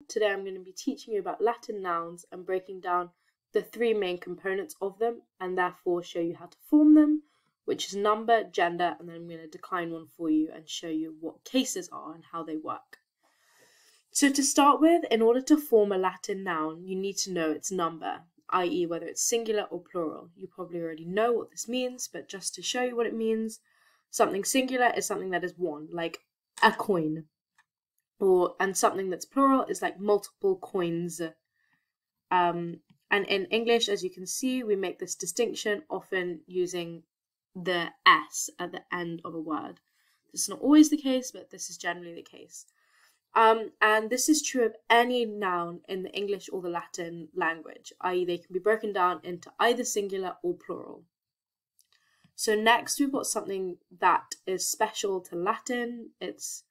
Today I'm going to be teaching you about Latin nouns and breaking down the three main components of them and therefore show you how to form them, which is number, gender, and then I'm going to decline one for you and show you what cases are and how they work. So to start with, in order to form a Latin noun, you need to know its number, i.e. whether it's singular or plural. You probably already know what this means, but just to show you what it means, something singular is something that is one, like a coin. And something that's plural is like multiple coins. And in English, as you can see, we make this distinction often using the S at the end of a word. This is not always the case, but this is generally the case. And this is true of any noun in the English or the Latin language, i.e. they can be broken down into either singular or plural. So next we've got something that is special to Latin. It's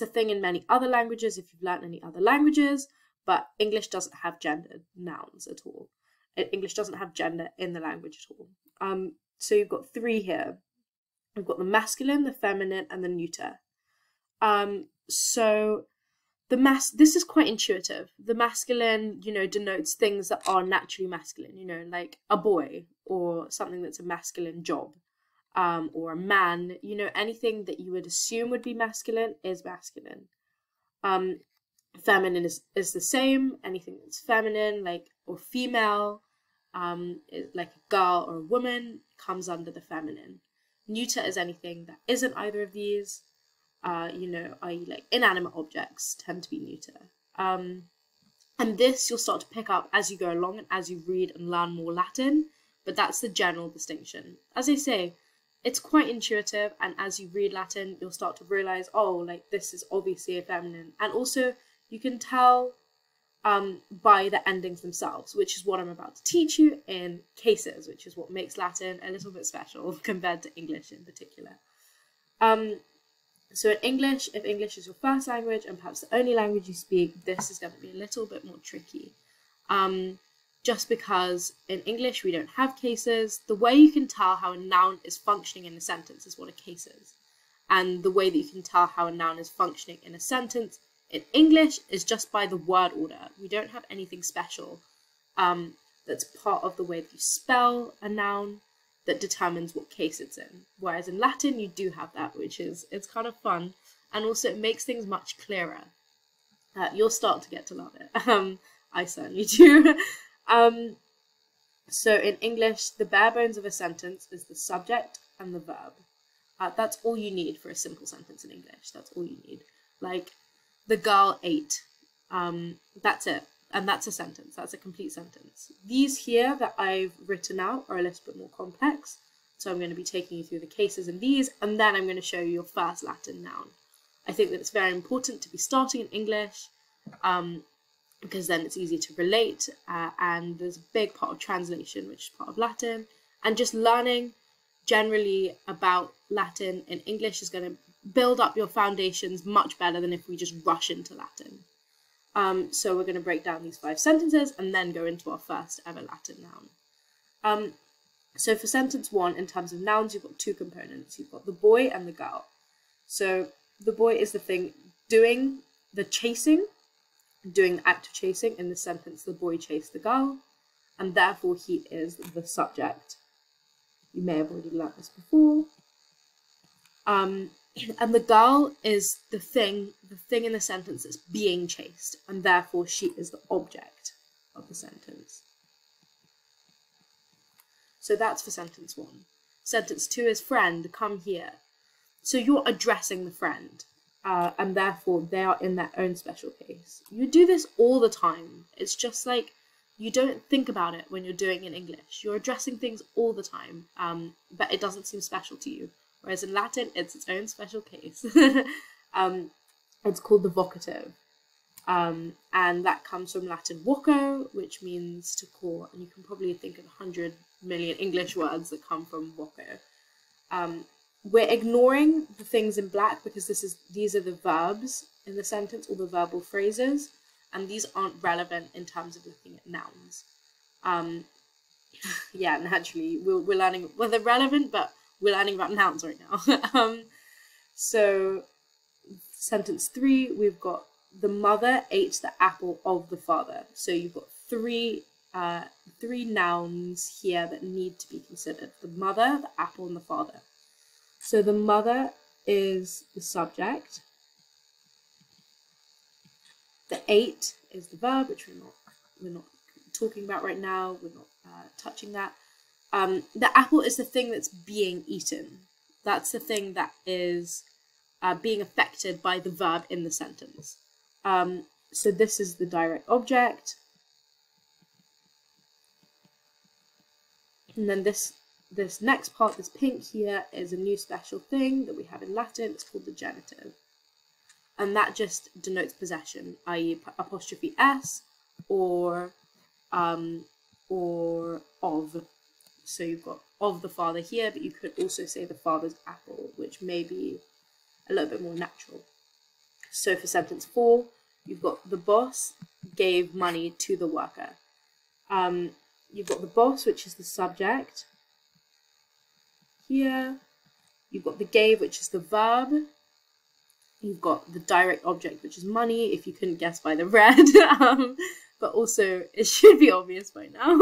a thing in many other languages if you've learnt any other languages, but English doesn't have gendered nouns at all. English doesn't have gender in the language at all. So you've got three here. We've got the masculine, the feminine, and the neuter. So this is quite intuitive. The masculine, denotes things that are naturally masculine, like a boy or something that's a masculine job. Or a man, anything that you would assume would be masculine is masculine. Feminine is the same. Anything that's feminine, or female, like a girl or a woman, comes under the feminine. Neuter is anything that isn't either of these. I.e. like inanimate objects tend to be neuter. And this you'll start to pick up as you go along and as you read and learn more Latin, but that's the general distinction. As I say, it's quite intuitive, and as you read Latin, you'll start to realise, this is obviously a feminine. And also, you can tell by the endings themselves, which is what I'm about to teach you in cases, which is what makes Latin a little bit special compared to English in particular. So in English, if English is your first language and perhaps the only language you speak, this is going to be a little bit more tricky. Just because in English we don't have cases. The way you can tell how a noun is functioning in a sentence is what a case is. And the way that you can tell how a noun is functioning in a sentence in English is just by the word order. We don't have anything special that's part of the way that you spell a noun that determines what case it's in. Whereas in Latin you do have that, it's kind of fun, and also it makes things much clearer. You'll start to get to love it. I certainly do. So in English, the bare bones of a sentence is the subject and the verb. That's all you need for a simple sentence in English. That's all you need. Like, the girl ate. That's it. And that's a sentence. That's a complete sentence. These here that I've written out are a little bit more complex. So I'm going to be taking you through the cases in these, and then I'm going to show you your first Latin noun. I think that it's very important to be starting in English, because then it's easy to relate, and there's a big part of translation, which is part of Latin, and just learning generally about Latin in English is going to build up your foundations much better than if we just rush into Latin. So we're going to break down these 5 sentences and then go into our first ever Latin noun. So for sentence 1, in terms of nouns, you've got 2 components. You've got the boy and the girl. So the boy is the thing doing the chasing, doing the act of chasing. In the sentence, the boy chased the girl, and therefore he is the subject. You may have already learnt this before. And the girl is the thing in the sentence that's being chased, and therefore she is the object of the sentence. So that's for sentence 1. Sentence 2 is friend, come here. So you're addressing the friend. And therefore they are in their own special case. You do this all the time. It's just like you don't think about it when you're doing it in English. You're addressing things all the time, but it doesn't seem special to you. Whereas in Latin, it's its own special case. It's called the vocative. And that comes from Latin voco, which means to call. And you can probably think of 100 million English words that come from voco. We're ignoring the things in black because these are the verbs in the sentence, or the verbal phrases, and these aren't relevant in terms of looking at nouns. Yeah, naturally, we're learning, well, they're relevant, but we're learning about nouns right now. So sentence 3, we've got the mother ate the apple of the father. So you've got three nouns here that need to be considered: the mother, the apple, and the father. So the mother is the subject. The ate is the verb, which we're not talking about right now. We're not touching that. The apple is the thing that's being eaten. That's the thing that is being affected by the verb in the sentence. So this is the direct object. And then this next part, this pink here, is a new special thing that we have in Latin. It's called the genitive. And that just denotes possession, i.e. apostrophe s or of. So you've got of the father here, but you could also say the father's apple, which may be a little bit more natural. So for sentence 4, you've got the boss gave money to the worker. You've got the boss, which is the subject here. You've got the gave, which is the verb. You've got the direct object, which is money, if you couldn't guess by the red. But also, it should be obvious by now.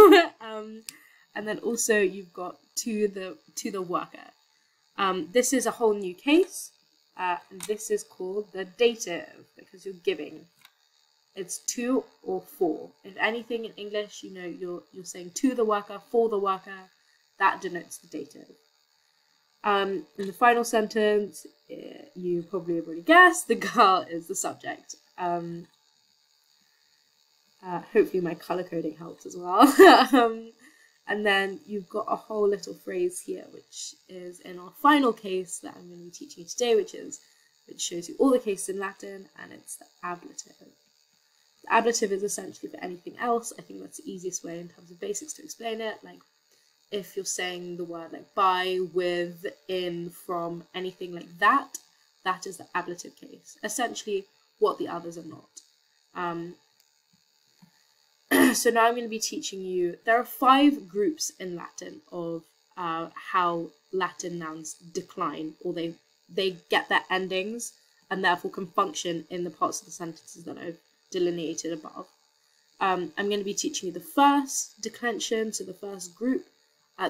And then also you've got to the worker. This is a whole new case. And this is called the dative, because you're giving. It's to or for. If anything in English, you know, you're saying to the worker, for the worker, that denotes the dative. In the final sentence, you probably have already guessed, the girl is the subject. Hopefully my color coding helps as well. And then you've got a whole little phrase here, which is in our final case that I'm going to be teaching you today, which shows you all the cases in Latin, and it's the ablative. The ablative is essentially for anything else. I think that's the easiest way in terms of basics to explain it. Like, if you're saying the word like by, with, in, from, anything like that, that is the ablative case. Essentially, what the others are not. So now I'm going to be teaching you, there are 5 groups in Latin of how Latin nouns decline, or they get their endings and therefore can function in the parts of the sentences that I've delineated above. I'm going to be teaching you the first declension, so the first group.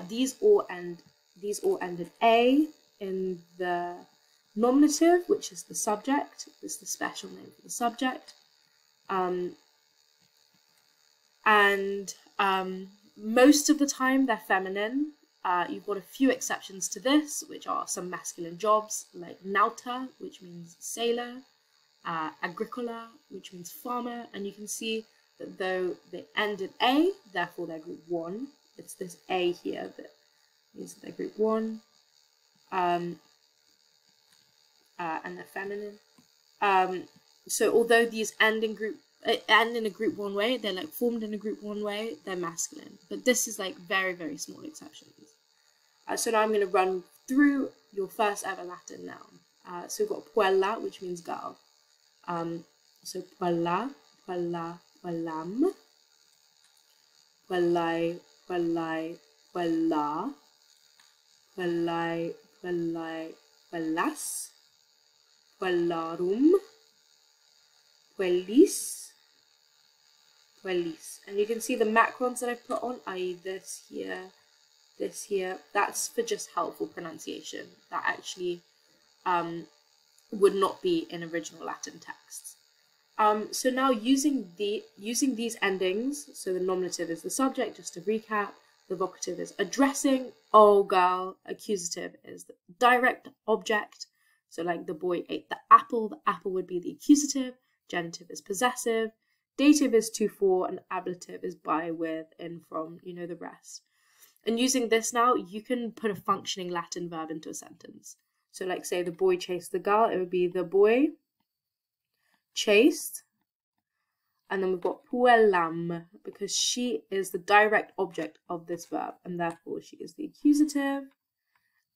These all end in A in the nominative, which is the subject. This is the special name for the subject. Most of the time they're feminine. You've got a few exceptions to this, which are some masculine jobs, like nauta, which means sailor, agricola, which means farmer, and you can see that though they end in A, therefore they're group 1. It's this A here that means that they're group 1, and they're feminine. So although these end in a group 1 way, they're like formed in a group 1 way, they're masculine. But this is like very, very small exceptions. So now I'm going to run through your first ever Latin noun. So we've got puella, which means girl. So puella, puella, puellam, puellai, puellai, puella, puellai, puellai, puellas, puellarum, puellis, puellis. And you can see the macrons that I've put on, i.e. this here, that's for just helpful pronunciation. That actually would not be in original Latin texts. So now using these endings, so the nominative is the subject, just to recap, the vocative is addressing, oh girl, accusative is the direct object, so like the boy ate the apple would be the accusative, genitive is possessive, dative is to, for, and ablative is by, with, in, from, you know the rest. And using this now, you can put a functioning Latin verb into a sentence. So like say the boy chased the girl, it would be the boy chased, and then we've got puellam, because she is the direct object of this verb, and therefore she is the accusative,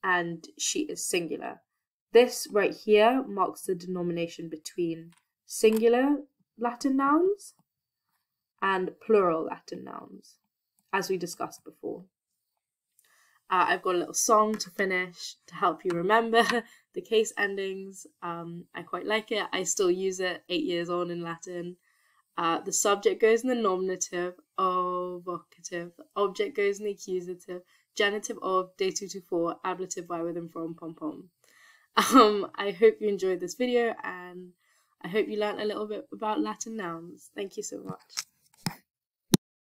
and she is singular. This right here marks the denomination between singular Latin nouns and plural Latin nouns, as we discussed before. I've got a little song to finish to help you remember The case endings, I quite like it. I still use it 8 years on in Latin. The subject goes in the nominative of vocative. The object goes in the accusative. Genitive of, day 2 to 4. Ablative by, with, and from, pom pom. I hope you enjoyed this video, and I hope you learned a little bit about Latin nouns. Thank you so much.